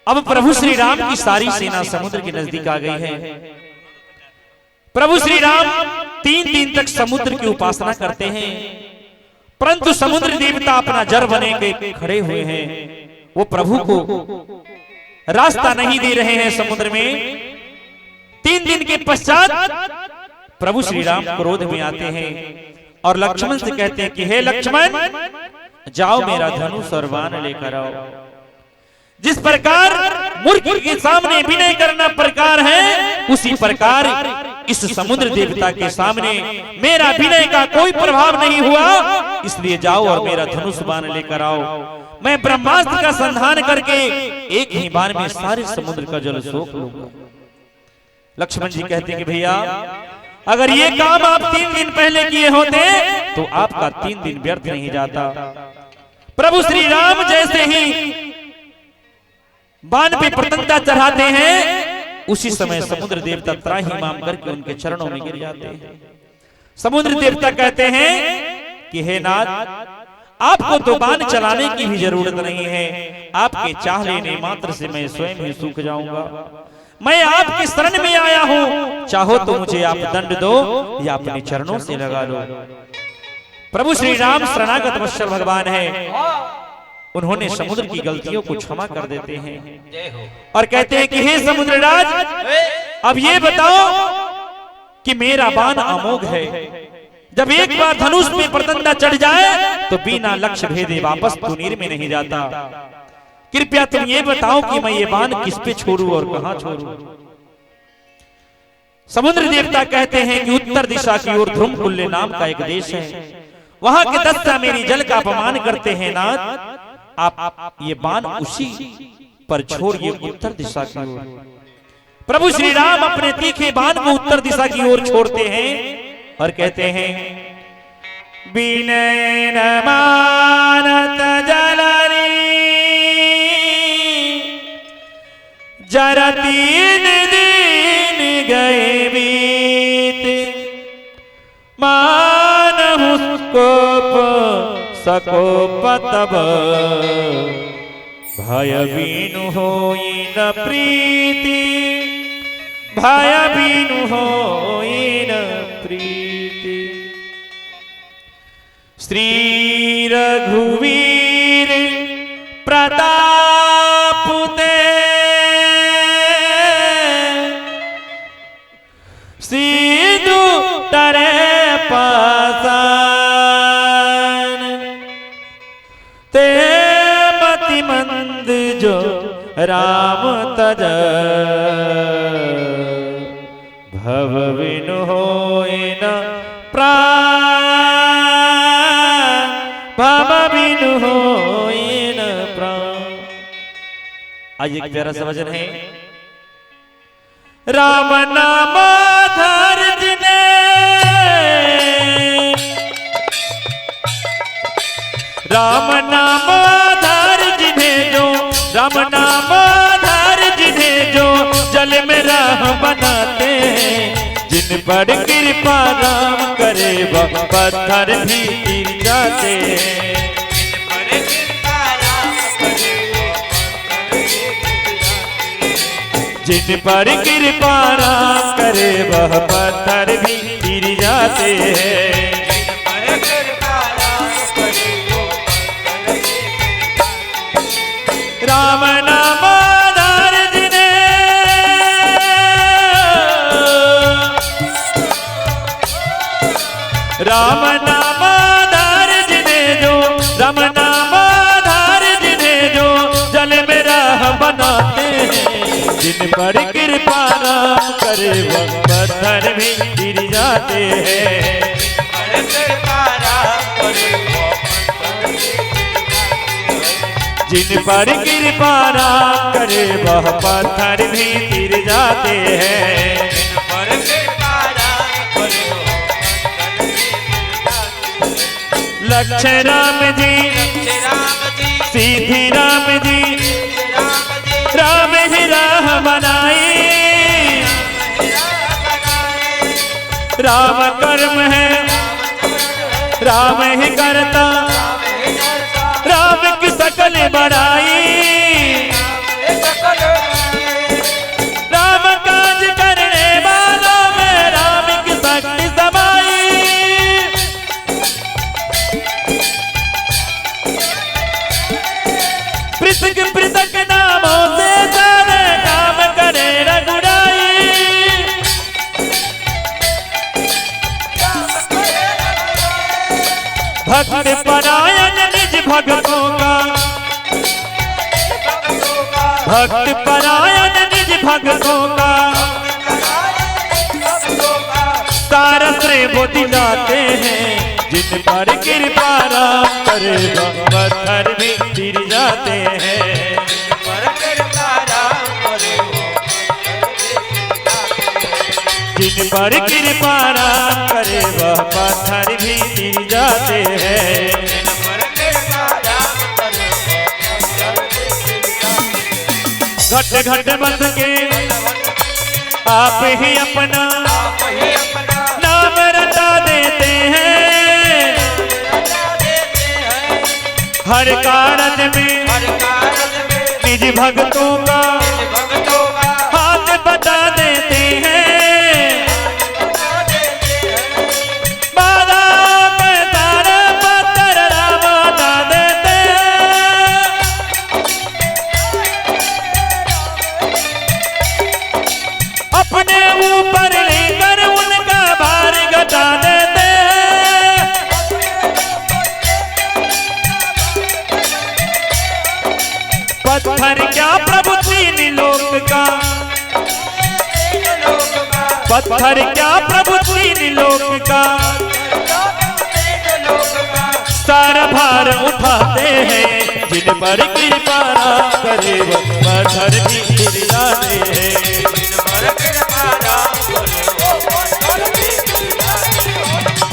अब प्रभु श्री राम की सारी सेना समुद्र के नजदीक आ गई है। प्रभु श्री राम 3 दिन तक समुद्र की उपासना करते हैं, परंतु समुद्र देवता अपना जर बने के खड़े हुए हैं। वो प्रभु को रास्ता नहीं दे रहे हैं समुद्र में। 3 दिन के पश्चात प्रभु श्री राम क्रोध में आते हैं और लक्ष्मण से कहते हैं कि हे लक्ष्मण, जाओ मेरा धनुष और बाण लेकर आओ। जिस प्रकार मूर्ख के सामने विनय करना प्रकार है, उसी प्रकार इस समुद्र देवता के सामने मेरा विनय का कोई प्रभाव नहीं हुआ, इसलिए जाओ और मेरा धनुष बाण लेकर आओ। मैं ब्रह्मास्त्र का संधान करके एक ही बार में सारे समुद्र का जल सोख लूंगा। लक्ष्मण जी कहते हैं कि भैया, अगर ये काम आप 3 दिन पहले किए होते तो आपका 3 दिन व्यर्थ नहीं जाता। प्रभु श्री राम जैसे ही बाण पे प्रतंता चढ़ाते हैं, उसी समय समुद्र देवता त्राही माम करके उनके चरणों में गिर जाते हैं। समुद्र देवता कहते हैं कि हे नाथ, आपको तो बाण चलाने की भी जरूरत नहीं है, आपके चाह लेने मात्र से मैं स्वयं ही सूख जाऊंगा। मैं आपकी शरण में आया हूं, चाहो तो मुझे आप दंड दो या अपने चरणों से लगा लो। प्रभु श्री राम शरणागत वत्सल भगवान है, उन्होंने समुद्र की गलतियों को क्षमा कर देते हैं और कहते हैं कि हे समुद्रराज, अब ये बताओ कि मेरा बाण अमोघ है। जब एक बार धनुष में प्रतंता चढ़ जाए तो बिना लक्ष्य भेदे वापस तुनीर में नहीं जाता। कृपया तुम ये बताओ कि मैं ये बाण किस पे छोड़ूं और कहां छोड़ूं। समुद्र देवता कहते हैं कि उत्तर दिशा की ओर ध्रुमकुल्य नाम का एक देश है, वहां के दस्ता मेरी जल का अपमान करते हैं नाथ, आप ये बाण उसी पर छोड़िए उत्तर दिशा की ओर। प्रभु श्री राम अपने तीखे बाण को उत्तर दिशा की ओर छोड़ते हैं और कहते हैं, विनय न मानत जलनी जरा 3 दिन गए बीत, मानहु कोप सको पतब, भय बीनु होई न प्रीति, भय बीनु होई न प्रीति। श्री रघुवीर प्रताप ते, सिंधु तरे पासान, ते मति मंद जो राम तज, भव बिनु होय न प्राण, भव बिनु होय न प्राण। आज एक प्यारा सा भजन है, राम नाम धर जिने, राम नाम धर जिन्हें जो, राम नाम धर जिन्हें जो जल में राह बनाते हैं, जिन पर कृपा राम करे वह पत्थर भी गिर जाते हैं। जिन पर कृपा राम करे वह पत्थर भी गिर जाते हैं। राम नाम धर जिने, राम नाम धर जिने जो, राम नाम धर जिने जो जल में राह बनाते हैं, जिन पर कृपा राम करे वह पत्थर भी गिर जाते हैं। जिन पर कृपा राम करे वह पत्थर भी गिर जाते हैं। लक्ष्य राम जी, सीधी राम जी, राम ही राह बनाई, राम कर्म है राम ही करता, राम की सकल बड़ाई, पृथक नामों से सारे काम करे रघुराई। भक्त परायण निज भक्तों का, भक्त परायण निज भक्तों का सारा श्रेय वो दिलाते हैं। जिन पर कृपा राम करे पत्थर भी गिर जाते हैं। जिन पर कृपा राम करे वह पत्थर भी गिर जाते हैं। घट घट बंध के आप ही अपना नाम रटा देते हैं। हर कारज में निज भक्तों का हाथ बता देते हैं। बाधा के तारे पत्थर राम हटा देते हैं। अपने ऊपर लेकर उनका भार घटा देते हैं। पत्थर क्या प्रभु तीन लोक का, पत्थर क्या प्रभु तीन लोक का सारा भार उठाते हैं। जिन पर कृपा राम करे वो पत्थर भी गिर जाते हैं।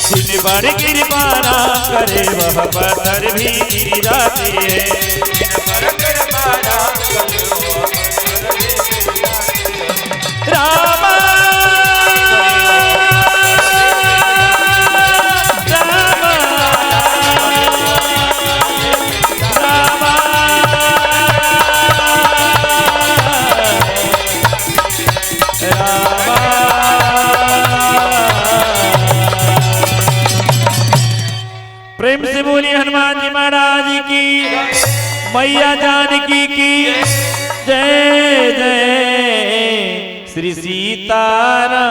जिन पर कृपा राम करे वह पत्थर भी गिर जाते हैं। राम प्रेम से बोलिए हनुमान जी महाराज की, मैया जानकी की जय जय श्री सीताराम।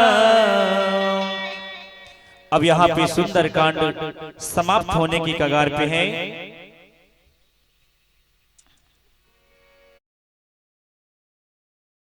अब यहाँ पे सुंदर कांड समाप्त होने की कगार पे है।